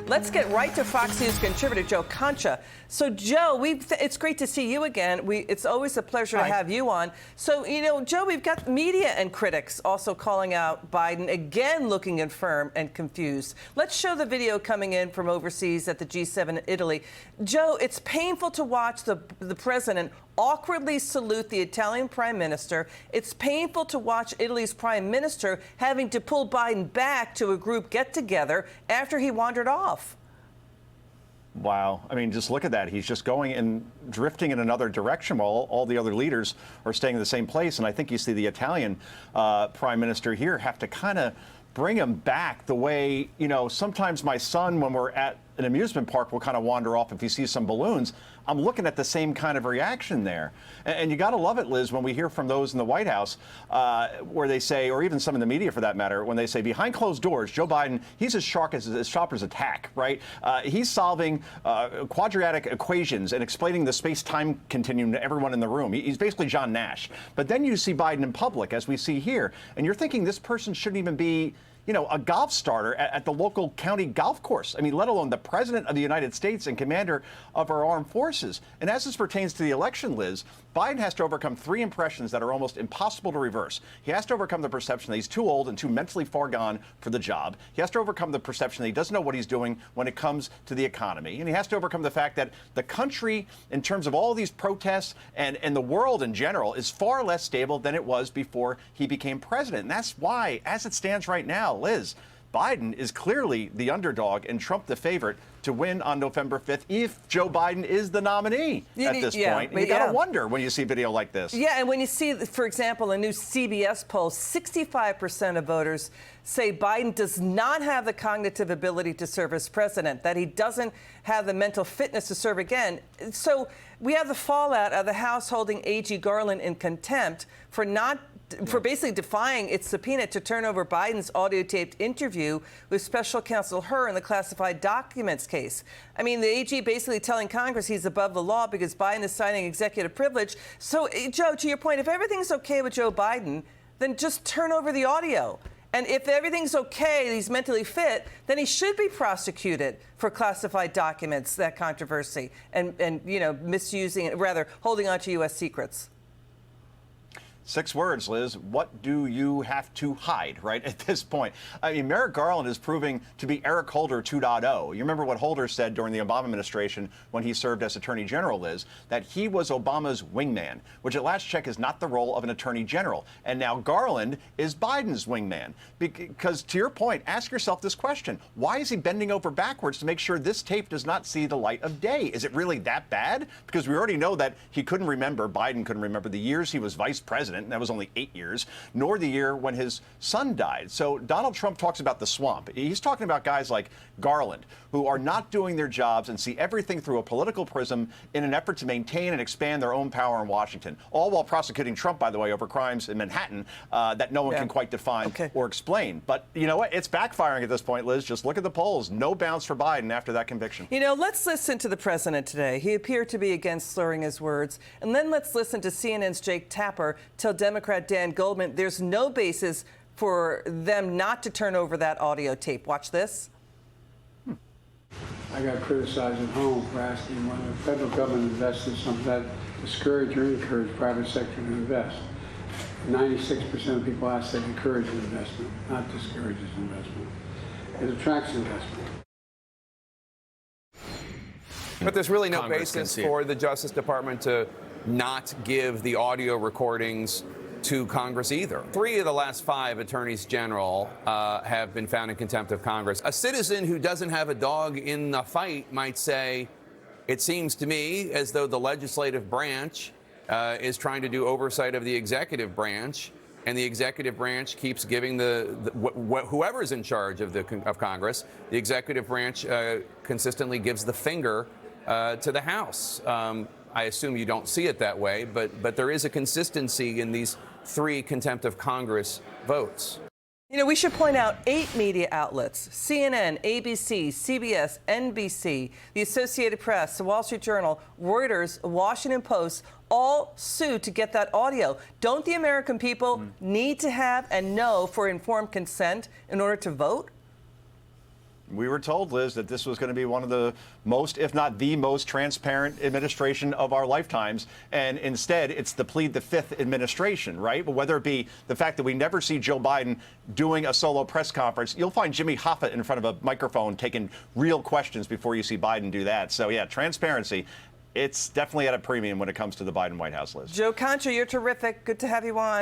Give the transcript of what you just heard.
Let's get right to Fox News contributor Joe Concha. So, Joe, it's great to see you again. It's always a pleasure to have you on. So, Joe, we've got media and critics also calling out Biden, again looking infirm and confused. Let's show the video coming in from overseas at the G7 in Italy. Joe, it's painful to watch the president awkwardly salute the Italian prime minister. It's painful to watch Italy's prime minister having to pull Biden back to a group get-together after he wandered off. Wow. I mean, just look at that. He's just going and drifting in another direction while all the other leaders are staying in the same place. And I think you see the Italian prime minister here have to kind of bring him back the way, sometimes my son, when we're at an amusement park, will kind of wander off if he sees some balloons. I'm looking at the same kind of reaction there. And you got to love it, Liz, when we hear from those in the White House where they say, or even some in the media for that matter, when they say behind closed doors, Joe Biden, he's as sharp as a tack, right? He's solving quadratic equations and explaining the space-time continuum to everyone in the room. He's basically John Nash. But then you see Biden in public, as we see here, and you're thinking this person shouldn't even be a golf starter at the local county golf course. I mean, let alone the president of the United States and commander of our armed forces. And as this pertains to the election, Liz, Biden has to overcome three impressions that are almost impossible to reverse. He has to overcome the perception that he's too old and too mentally far gone for the job. He has to overcome the perception that he doesn't know what he's doing when it comes to the economy. And he has to overcome the fact that the country, in terms of all these protests and the world in general, is far less stable than it was before he became president. And that's why, as it stands right now, Liz, Biden is clearly the underdog and Trump the favorite to win on November 5th if Joe Biden is the nominee at this point. And you got to wonder when you see video like this. Yeah, and when you see, for example, a new CBS poll, 65% of voters say Biden does not have the cognitive ability to serve as president, that he doesn't have the mental fitness to serve again. So we have the fallout of the House holding AG Garland in contempt for basically defying its subpoena to turn over Biden's audio-taped interview with special counsel Hur in the classified documents case. I mean, the AG basically telling Congress he's above the law because Biden is signing executive privilege. So, Joe, to your point, if everything's okay with Joe Biden, then just turn over the audio. And if everything's okay, he's mentally fit, then he should be prosecuted for classified documents, that controversy, and misusing it, rather holding on to U.S. secrets. 6 words, Liz. What do you have to hide, right, at this point? I mean, Merrick Garland is proving to be Eric Holder 2.0. You remember what Holder said during the Obama administration when he served as Attorney General, Liz, that he was Obama's wingman, which at last check is not the role of an Attorney General. And now Garland is Biden's wingman. Because to your point, ask yourself this question. Why is he bending over backwards to make sure this tape does not see the light of day? Is it really that bad? Because we already know that Biden couldn't remember the years he was vice president. And that was only 8 years, nor the year when his son died. So Donald Trump talks about the swamp. He's talking about guys like Garland, who are not doing their jobs and see everything through a political prism in an effort to maintain and expand their own power in Washington, all while prosecuting Trump, by the way, over crimes in Manhattan that no one can quite define or explain. But you know what? It's backfiring at this point, Liz. Just look at the polls. No bounce for Biden after that conviction. Let's listen to the president today. He appeared to be against slurring his words. And then let's listen to CNN's Jake Tapper tell Democrat Dan Goldman there's no basis for them not to turn over that audio tape. Watch this. I got criticized at home for asking when the federal government invests in something that discourage or encourage private sector to invest. 96% of people ask that encourages investment, not discourages investment. It attracts investment. But there's really no basis for the Justice Department to not give the audio recordings to Congress either. 3 of the last 5 attorneys general have been found in contempt of Congress. A citizen who doesn't have a dog in the fight might say, it seems to me as though the legislative branch is trying to do oversight of the executive branch, and the executive branch keeps giving whoever's in charge of Congress, the executive branch consistently gives the finger to the House. I assume you don't see it that way, but there is a consistency in these 3 contempt of Congress votes. We should point out 8 media outlets, CNN, ABC, CBS, NBC, the Associated Press, the Wall Street Journal, Reuters, Washington Post, all sued to get that audio. Don't the American people need to have and know for informed consent in order to vote? We were told, Liz, that this was going to be one of the most, if not the most transparent administration of our lifetimes. And instead, it's the plead the fifth administration, right? But whether it be the fact that we never see Joe Biden doing a solo press conference, you'll find Jimmy Hoffa in front of a microphone taking real questions before you see Biden do that. So, yeah, transparency. It's definitely at a premium when it comes to the Biden White House, Liz. Joe Concha, you're terrific. Good to have you on.